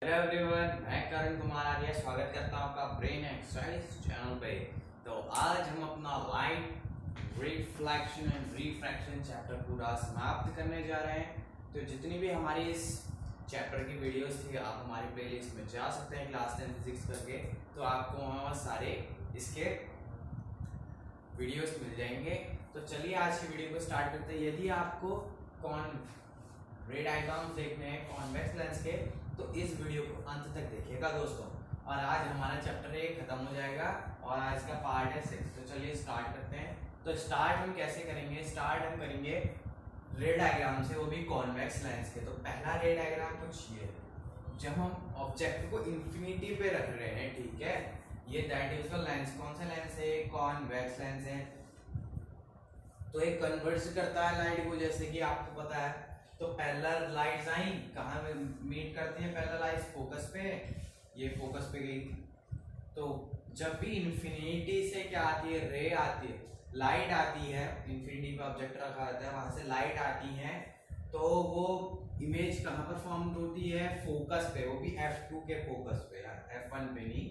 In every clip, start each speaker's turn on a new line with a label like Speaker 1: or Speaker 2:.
Speaker 1: Hello everyone, मैं करण कुमार आर्य स्वागत करता हूं आपका ब्रेन एक्सरसाइज चैनल पे। तो आज हम अपना light reflection and refraction chapter पूरा समाप्त करने जा रहे हैं। तो जितनी भी हमारी इस चैप्टर की वीडियोस थी आप हमारी प्लेलिस्ट में जा सकते हैं क्लास 10 फिजिक्स करके, तो आपको वहाँ सारे इसके वीडियोस मिल जाएंगे। तो चलिए आज की वीडियो को स्टार्ट करते हैं। यदि आपको रे डायग्राम्स देखने हैं कॉन्वेक्स लेंस के, तो इस वीडियो को अंत तक देखिएगा दोस्तों। और आज हमारा चैप्टर 1 खत्म हो जाएगा और आज का पार्ट है 6। तो चलिए स्टार्ट करते हैं। तो स्टार्ट हम कैसे करेंगे? स्टार्ट हम करेंगे रे डायग्राम से, वो भी कॉन्वेक्स लेंस के। तो पहला रे डायग्राम कुछ ये, जब हम ऑब्जेक्ट को इंफिनिटी पे रख रहे हैं, ठीक है, ये दैट इज द लेंस। कौन सा लेंस है? कॉन्वेक्स लेंस है। तो एक कन्वर्ज करता है लाइट को, जैसे कि आपको पता है। तो पैरेलल लाइट्स आई, कहाँ मीट करती हैं पैरेलल लाइट्स? फोकस पे। ये फोकस पे गई। तो जब भी इंफिनिटी से क्या आती है? रे आती है, लाइट आती है। इंफिनिटी पे ऑब्जेक्ट रखा रहता है, वहां से लाइट आती है, तो वो इमेज कहाँ पर फॉर्म होती है? फोकस पे, वो भी F2 के फोकस पे, F1 पे नहीं,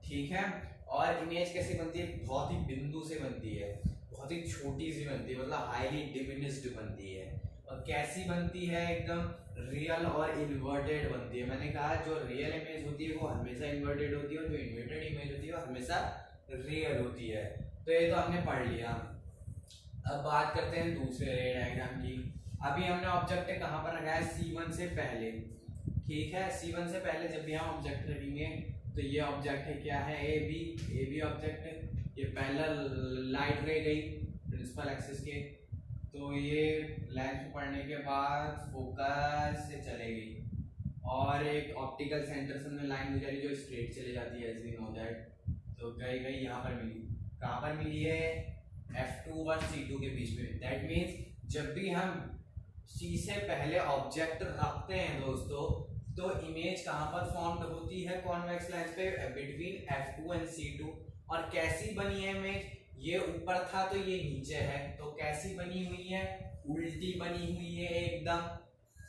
Speaker 1: ठीक है। और इमेज कैसी बनती है? बहुत ही बिंदु से बनती है, बहुत ही छोटी सी बनती है, मतलब हाईली डिमिनिश्ड बनती है। और कैसी बनती है? एकदम रियल और इन्वर्टेड बनती है। मैंने कहा जो रियल इमेज होती है वो हमेशा इन्वर्टेड होती है, और जो इन्वर्टेड इमेज होती है वो हमेशा रियल होती है। तो ये तो हमने पढ़ लिया। अब बात करते हैं दूसरे रे डायग्राम की। अभी हमने ऑब्जेक्ट कहाँ पर रखा है? C1 से पहले, ठीक है। C1 से पहले जब भी हम ऑब्जेक्ट रखेंगे, तो ये ऑब्जेक्ट है, क्या है? ए बी ऑब्जेक्ट है। ये पहला लाइट रे गई प्रिंसिपल एक्सिस के, तो ये लेंस पढ़ने के बाद फोकस से चलेगी और एक ऑप्टिकल सेंटर से हमने लाइन गुजारी जो स्ट्रेट चले जाती है, एज वी नो दैट। तो गई यहाँ पर मिली। कहाँ पर मिली है? F2 और C2 के बीच में। दैट मीन्स जब भी हम C से पहले ऑब्जेक्ट रखते हैं दोस्तों, तो इमेज कहाँ पर फॉर्म होती है? कॉन्वेक्स लेंस पे, बिटवीन F2 एंड C2। और कैसी बनी है इमेज? ये ऊपर था तो ये नीचे है, तो कैसी बनी हुई है? उल्टी बनी हुई है एकदम।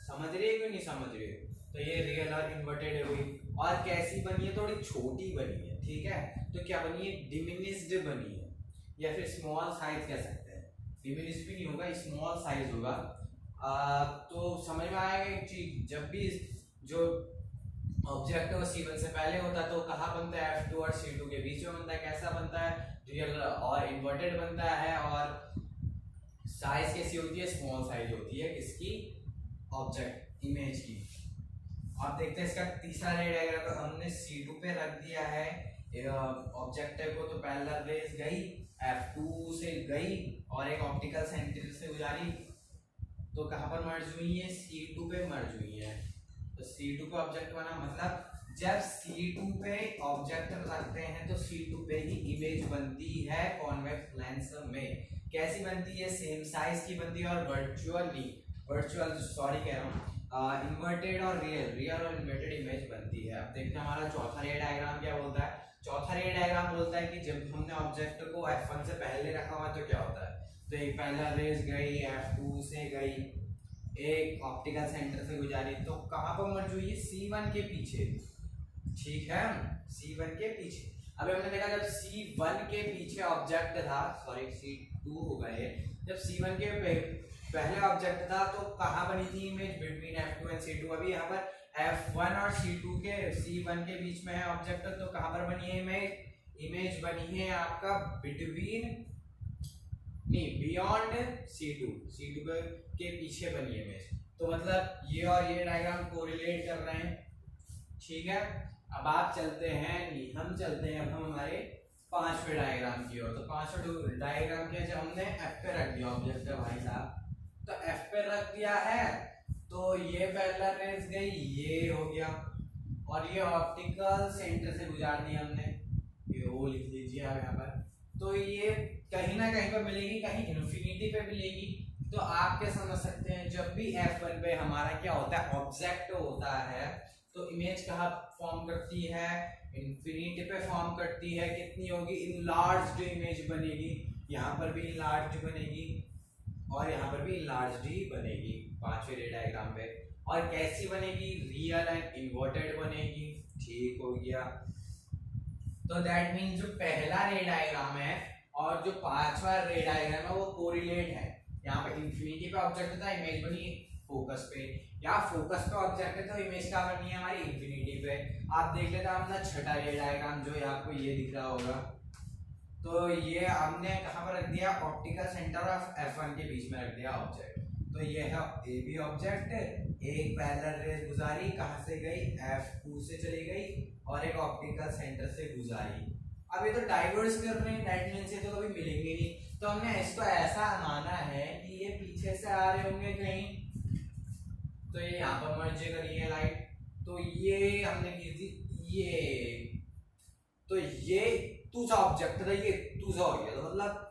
Speaker 1: समझ रहे हो कि नहीं समझ रहे हो? तो ये रियल और इन्वर्टेड हुई। और कैसी बनी है? थोड़ी छोटी बनी है, ठीक है। तो क्या बनी है? डिमिनिश्ड बनी है, या फिर स्मॉल साइज कह सकते हैं। डिमिनिश्ड भी नहीं होगा, स्मॉल साइज होगा। तो समझ में आएगा एक चीज, जब भी जो ऑब्जेक्ट वो C1 से पहले होता है तो कहाँ बनता है? F2 और C2 के बीच में बनता है। कैसा बनता है? रियल और इन्वर्टेड बनता है। और साइज कैसी होती है? स्मॉल साइज होती है। किसकी? ऑब्जेक्ट इमेज की। अब देखते हैं इसका तीसरा रे डायग्राम। तो हमने C2 पे रख दिया है ऑब्जेक्ट को, तो पैरेलल रेज गई F2 से गई और एक ऑप्टिकल सेंटर से गुजारी, तो कहाँ पर मर्ज हुई है? C2 पे मर्ज हुई है। तो C2 पे ऑब्जेक्ट बना, मतलब जब C2 पे ऑब्जेक्ट रखते हैं तो C2 पे ही इमेज बनती है कॉन्वेक्स लेंस में। कैसी बनती है? सेम साइज की बनती है और वर्चुअल सॉरी कह रहा हूँ, इन्वर्टेड और रियल और इन्वर्टेड इमेज बनती है। अब देखते हैं हमारा चौथा रे डायग्राम क्या बोलता है। चौथा रे डायग्राम बोलता है कि जब हमने ऑब्जेक्ट को F1 से पहले रखा हुआ तो क्या होता है? तो एक पहला रेज गई F2 से गई, एक ऑप्टिकल सेंटर से गुजारी, तो कहाँ पर मर्ज हुई है? C1 के पीछे, ठीक है, C1 के पीछे। अभी हमने देखा जब C1 के पीछे ऑब्जेक्ट था, सॉरी C2 होगा ये, जब C1 के पहले ऑब्जेक्ट था तो कहाँ बनी थी image? Between F2 and C2। अभी यहाँ पर F1 और C1 के बीच में है ऑब्जेक्ट, तो कहाँ पर बनी है इमेज? इमेज बनी है आपका बिटवीन नहीं, बियॉन्ड C2 के पीछे बनी है इमेज। तो मतलब ये और ये डायग्राम कोरिलेट कर रहे हैं, ठीक है। अब आप चलते हैं, हम चलते हैं अब हम हमारे पांचवें डायग्राम की ओर। तो पांचवें डायग्राम के जब हमने F पे रख दिया ऑब्जेक्ट भाई साहब, तो F पे रख दिया है, तो ये पैरेलल रेज गई, ये हो गया, और ये ऑप्टिकल सेंटर से गुजार दिया हमने, ये वो लिख लीजिए आप यहाँ पर। तो ये कहीं ना कहीं पे मिलेगी, कहीं इन्फिनिटी पे मिलेगी। तो आप क्या समझ सकते हैं, जब भी F1 पे हमारा क्या होता है? ऑब्जेक्ट होता है, तो इमेज कहाँ फॉर्म करती है? इन्फिनिटी पे फॉर्म करती है। कितनी होगी? इनलार्ज्ड इमेज बनेगी। यहाँ पर भी इनलार्ज्ड बनेगी और यहाँ पर भी इनलार्ज्ड ही बनेगी पांचवें रे डायग्राम पे। और कैसी बनेगी, रियल एंड इन्वर्टेड बनेगी। ठीक हो गया। तो दैट मीन्स जो पहला रे डायग्राम है और जो पांचवा रे डायग्राम है वो कोरिलेट है। यहाँ पे इंफिनिटी पे ऑब्जेक्ट था, इमेज बनी फोकस पे, या फोकस पे ऑब्जेक्ट है तो इमेज क्या बनी है हमारी इंफिनिटी पे। आप देख लेते हैं अपना छठा रे डायग्राम जो आपको ये दिख रहा होगा। तो ये हमने कहाँ पर रख दिया, ऑप्टिकल सेंटर ऑफ F1 के बीच में रख दिया ऑब्जेक्ट। तो ये है ए बी ऑब्जेक्ट, एक पैरेलल रेस गुजारी, कहाँ से गई, F2 से चली गई और एक ऑप्टिकल सेंटर से गुजारी। अब ये तो डाइवर्स कर रहे हैं, दैट मींस ये तो कभी मिलेंगे नहीं। तो हमने इसको ऐसा माना है कि ये पीछे से आ रहे होंगे कहीं, तो ये यहाँ पर मर्ज करी है लाइट, तो ये हमने की थी ये, तो ये दूसरा ऑब्जेक्ट था, ये दूसरा हो गया। तो मतलब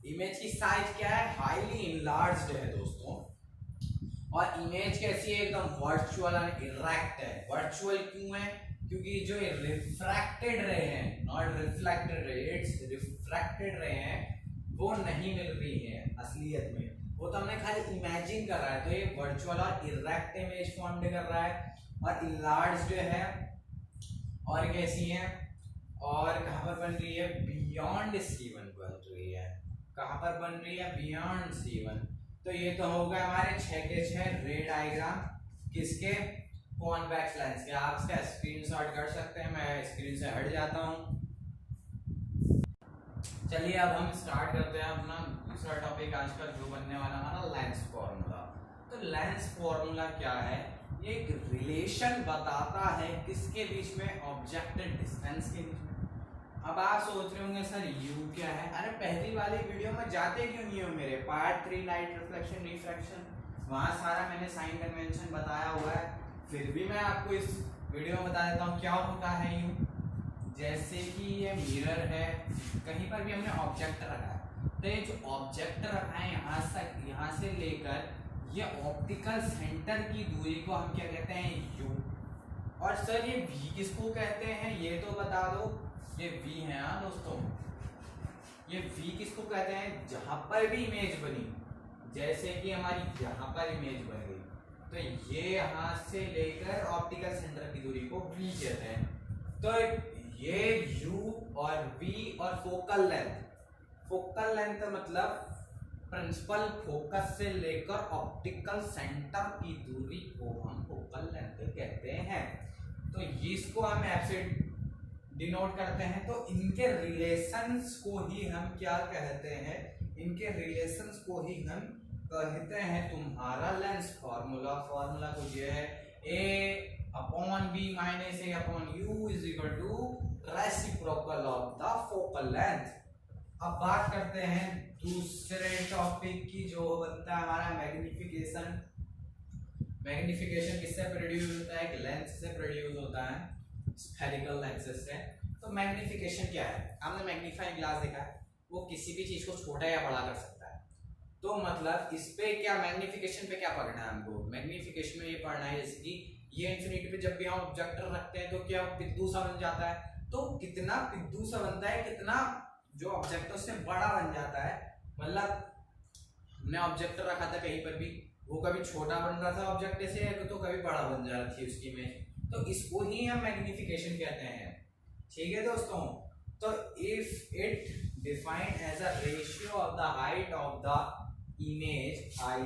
Speaker 1: इमेज की साइज क्या है, हाईली इनलार्ज्ड है दोस्तों। और इमेज कैसी है, एकदम वर्चुअल एंड इरेक्ट है। वर्चुअल क्यों है, क्योंकि जो रिफ्रैक्टेड रे हैं, not reflected ray, it's refracted रे हैं, वो नहीं मिल रही है असलियत में, वो तो हमने खाली इमेजिन कर रहा है। तो ये वर्चुअल और इरेक्ट इमेज फॉर्म कर रहा है और इनलार्ज्ड है। और कैसी है, और कहां पर बन रही है, बियॉन्ड C1 बन रही है। कहां पर बन रही है, बियॉन्ड C1। तो ये तो होगा हमारे 6 के 6 रे डायग्राम किसके, कॉन्वेक्स लेंस के। आप इसका स्क्रीनशॉट कर सकते हैं, मैं स्क्रीन से हट जाता हूं। चलिए अब हम स्टार्ट करते हैं अपना दूसरा टॉपिक आज का, जो बनने वाला हमारा लेंस फॉर्मूला। तो लेंस फॉर्मूला क्या है, ये एक रिलेशन बताता है किसके बीच में, ऑब्जेक्ट डिस्टेंस के बीच में। अब आप सोच रहे होंगे सर U क्या है, अरे पहली वाली वीडियो में जाते क्यों नहीं हो मेरे, पार्ट 3 लाइट रिफ्लेक्शन रिफ्रैक्शन, वहां सारा मैंने साइन कन्वेंशन बताया हुआ है। फिर भी मैं आपको इस वीडियो में बता देता हूँ क्या होता है U। जैसे कि ये मिरर है, कहीं पर भी हमने ऑब्जेक्ट रखा है, तो ये जो ऑब्जेक्ट रखा है यहाँ से लेकर ये ऑप्टिकल सेंटर की दूरी को हम क्या कहते हैं, U। और सर ये V किसको कहते हैं, ये तो बता दो। ये V है, हाँ दोस्तों, ये V किसको कहते हैं, जहां पर भी इमेज बनी, जैसे कि हमारी यहाँ पर इमेज बन गई, तो ये यहाँ से लेकर ऑप्टिकल सेंटर की दूरी को V कहते हैं। तो ये U और V और फोकल लेंथ मतलब प्रिंसिपल फोकस से लेकर ऑप्टिकल सेंटर की दूरी को हम फोकल लेंथ कहते हैं। तो इसको हम F से डिनोट करते हैं। तो इनके रिलेशंस को ही हम क्या कहते हैं, इनके रिलेशंस को ही हम कहते हैं तुम्हारा लेंस फॉर्मूला। फॉर्मूला कुछ ये है, A/B - A/U is equal to reciprocal of the focal length. अब बात करते हैं दूसरे टॉपिक की, जो बनता है हमारा मैग्निफिकेशन। मैग्निफिकेशन किससे प्रोड्यूस होता है, लेंस से प्रोड्यूस होता है, स्फेरिकल लेंसेस से। तो मैग्निफिकेशन क्या है, हमने मैग्नीफाइंग ग्लास देखा है, वो किसी भी चीज को छोटा या बड़ा कर सकता है। तो मतलब इस पे क्या, मैग्निफिकेशन पे क्या पढ़ना है हमको, मैग्निफिकेशन में ये पढ़ना है जैसे कि ये इंफिनिटी पे जब भी हम ऑब्जेक्टर रखते हैं तो क्या पिद्दू सा बन जाता है। तो कितना पिद्दू सा बनता है, कितना जो ऑब्जेक्टर से बड़ा बन जाता है। मतलब हमने ऑब्जेक्टर रखा था कहीं पर भी, वो कभी छोटा बन रहा था ऑब्जेक्ट से, तो कभी बड़ा बन जा रही थी उसकी इमेज। तो इसको ही हम मैग्निफिकेशन कहते हैं। ठीक है दोस्तों। तो if it defined as a ratio of the height of the image I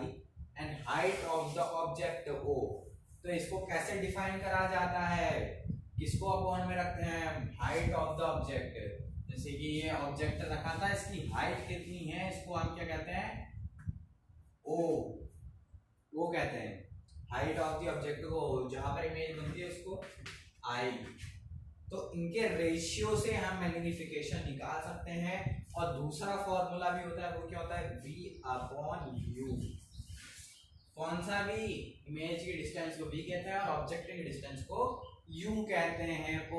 Speaker 1: and height of the object O, तो इसको कैसे डिफाइन करा जाता है, किसको अपॉन में रखते हैं, हाइट ऑफ द ऑब्जेक्ट। जैसे कि ये ऑब्जेक्ट रखा था, इसकी हाइट कितनी है, इसको हम क्या कहते हैं, O, वो कहते हैं हाइट ऑफ द ऑब्जेक्ट को, जहां पर इमेज बनती है उसको I। तो इनके रेशियो से हम मैग्निफिकेशन निकाल सकते हैं। और दूसरा फॉर्मूला भी होता है, वो क्या होता है, V/U। कौन सा भी, इमेज की डिस्टेंस को V कहते हैं और ऑब्जेक्ट की डिस्टेंस को U कहते हैं,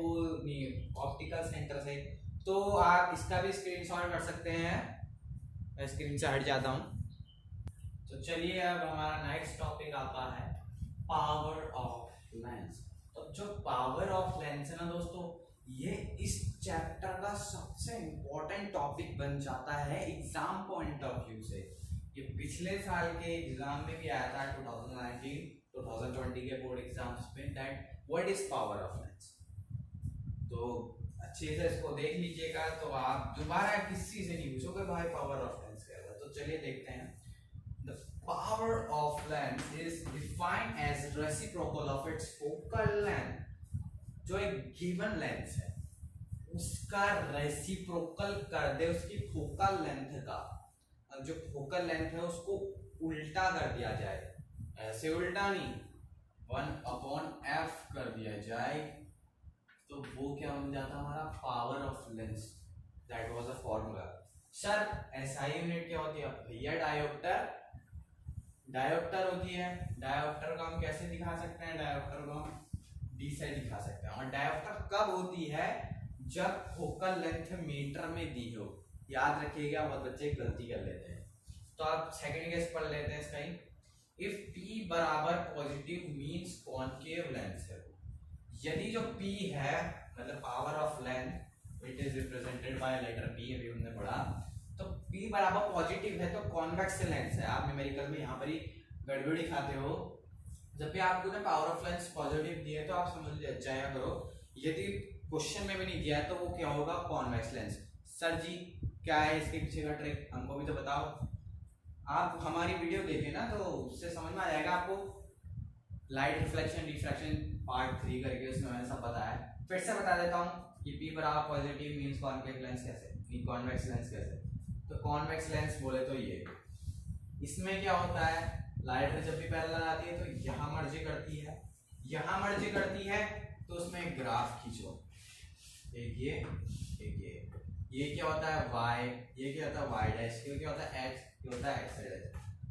Speaker 1: ऑप्टिकल सेंटर से। तो आप इसका भी स्क्रीनशॉट कर सकते हैं, मैं स्क्रीन से हट जाता हूं। तो चलिए अब हमारा नेक्स्ट टॉपिक आता है पावर ऑफ लेंस। तो जो पावर ऑफ लेंस है ना दोस्तों, ये इस चैप्टर का सबसे इंपॉर्टेंट टॉपिक बन जाता है एग्जाम पॉइंट ऑफ व्यू से। ये पिछले साल के एग्जाम में भी आया था, 2019 2020 के बोर्ड एग्जाम्स में that what is power of lens. तो अच्छे से इसको देख लीजिएगा तो आप दोबारा किसी से नहीं पूछोगे भाई पावर ऑफ लेंस क्या है। तो चलिए देखते हैं। The power of lens is defined as reciprocal of its focal length. जो एक गिवन लेंस है उसका रेसिप्रोकल कर दे उसकी फोकल लेंथ का, जो फोकल लेंथ है उसको उल्टा कर दिया जाए, ऐसे उल्टा नहीं 1/f कर दिया जाए, तो वो क्या बन जाता हमारा power of lens. That was a formula. Sir SI unit क्या होती है भैया? डायोप्टर। डायोप्टर होती है। डायोप्टर को हम कैसे दिखा सकते हैं? डायोप्टर को हम डी से दिखा सकते हैं। और डायोप्टर कब होती है? जब फोकल लेंथ मीटर में दी हो। याद रखिएगा, बहुत बच्चे गलती कर लेते हैं। तो आप सेकंड केस पढ़ लेते हैं इसका ही। इफ P बराबर पॉजिटिव मींस कॉनकेव लेंस है। यदि जो P है मतलब power of length it is represented by letter P, अभी हमने पढ़ा। तो P बराबर पॉजिटिव है तो कॉन्वेक्स लेंस है। आप न्यूमेरिकल में यहाँ पर ही गड़बड़ी खाते हो। जब भी आपको ना पावर ऑफ लेंस पॉजिटिव दिए तो आप समझ जाया करो, यदि क्वेश्चन में भी नहीं दिया है तो वो क्या होगा? Convex lens. सर जी क्या है इसके पीछे का ट्रिक, हमको भी तो बताओ। आप हमारी वीडियो देखें ना तो उससे समझ में आ जाएगा आपको। लाइट रिफ्लेक्शन डिफ्रैक्शन पार्ट 3 करके उसमें मैंने सब बताया। फिर से बता देता हूँ कि P बराबर पॉजिटिव मींस कॉन्केव लेंस कैसे, कॉन्वेक्स लेंस कैसे। तो कॉन्वेक्स लेंस बोले तो ये, इसमें क्या होता है? लाइट जब भी पैरेलल आती है तो यहाँ मर्ज करती है, यहाँ मर्ज करती है, तो उसमें एक ग्राफ खींचो, एक ये एक ये क्या होता है y, ये क्या होता है y डैश, ये क्या होता है x, ये होता है x डैश।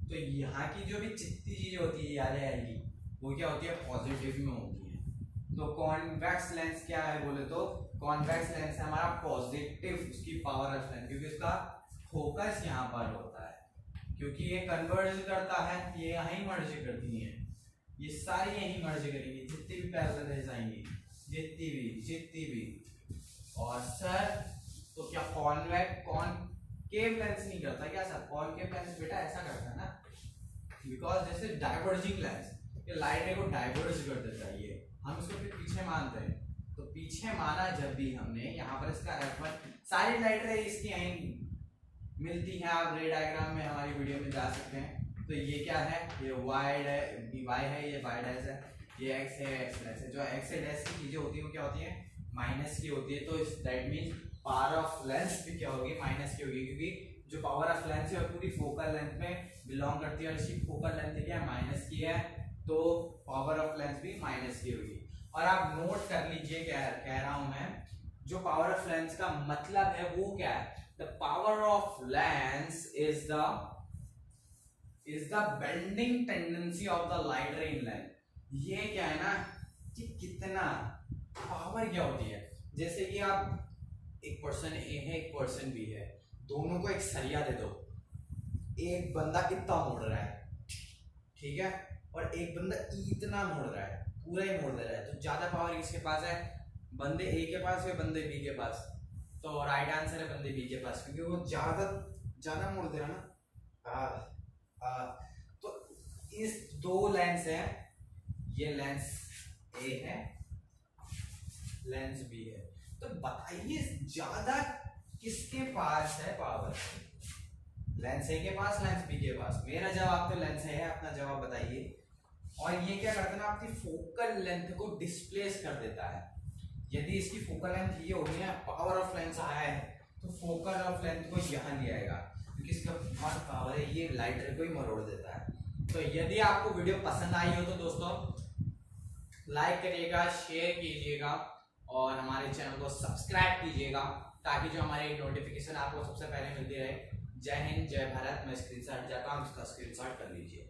Speaker 1: तो यहाँ की जो भी जितनी चीज होती है याद आएगी वो क्या होती है? पॉजिटिव में होती है। तो कॉन्वेक्स लेंस क्या है बोले तो कॉन्वेक्स लेंस है हमारा पॉजिटिव, उसकी पावर ऑफ लेंस, क्योंकि उसका फोकस यहाँ पर होता है, क्योंकि ये कन्वर्ज करता है, ये यहीं मर्ज करती है, ये सारी यहीं मर्ज करेंगी, जितनी भी पैरेलल रेज आएंगी, जितनी भी। और सर तो क्या कॉनकेव लेंस नहीं करता क्या? सर कॉनकेव लेंस बेटा ऐसा करता है ना, बिकॉज जैसे डाइवर्जिंग लेंस, ये लाइट रे को डाइवर्ज कर देता है, ये हम इसको फिर पीछे मानते हैं। तो पीछे माना जब भी हमने यहाँ पर इसका F1, सारी लाइट रे इसकी यहीं मिलती है। आप रे डायग्राम में हमारी वीडियो में जा सकते हैं। तो ये क्या है? ये y है, ये y डैश है, ये x है, x डैश है। जो x डैश की चीजें होती है वो क्या होती है? माइनस की होती है। तो that means power of lens भी क्या होगी? माइनस की होगी, क्योंकि जो पावर ऑफ लेंस है वो पूरी फोकल लेंथ में बिलोंग करती है और इसकी फोकल लेंथ क्या है? माइनस की है, तो पावर ऑफ लेंस भी माइनस की होगी। और आप नोट कर लीजिए, कह रहा हूं मैं, जो पावर ऑफ लेंस का मतलब है वो क्या है? The power of lens is the bending tendency of the light रे इन लेंथ। ये क्या है ना कि कितना पावर क्या होती है? जैसे कि आप एक पर्सन ए है, एक पर्सन बी है, दोनों को एक सरिया दे दो, एक बंदा इतना मोड़ रहा है, ठीक है, और एक बंदा इतना मोड़ रहा है, पूरा ही मोड़ दे रहा है, तो ज्यादा पावर किसके पास है? बंदे ए के पास या बंदे बी के पास? तो राइट आंसर है बंदे बी के पास, क्योंकि वो ज्यादा मोड़ दे रहा है ना। तो इस दो लेंस है, ये लेंस ए है, लेंस बी है। तो बताइए ज्यादा किसके पास है पावर? लेंस ए के पास, लेंस बी के पास? मेरा जवाब तो लेंस ए है, अपना जवाब बताइए। और ये क्या करता है ना, आपकी फोकल लेंथ को डिस्प्लेस कर देता है। यदि इसकी फोकल लेंथ ये होगी ना, पावर ऑफ लेंस आया है, तो फोकल ऑफ लेंथ को यहाँ ले आएगा, क्योंकि इसका बहुत पावर है, ये लाइट रे को ही मरोड़ देता है। तो यदि आपको वीडियो पसंद आई हो तो दोस्तों लाइक करिएगा, शेयर कीजिएगा और हमारे चैनल को सब्सक्राइब कीजिएगा, ताकि जो हमारी नोटिफिकेशन आपको सबसे पहले मिलती रहे। जय हिंद, जय भारत। मैं स्क्रीनशॉट जाता हूँ, इसका स्क्रीनशॉट कर लीजिए।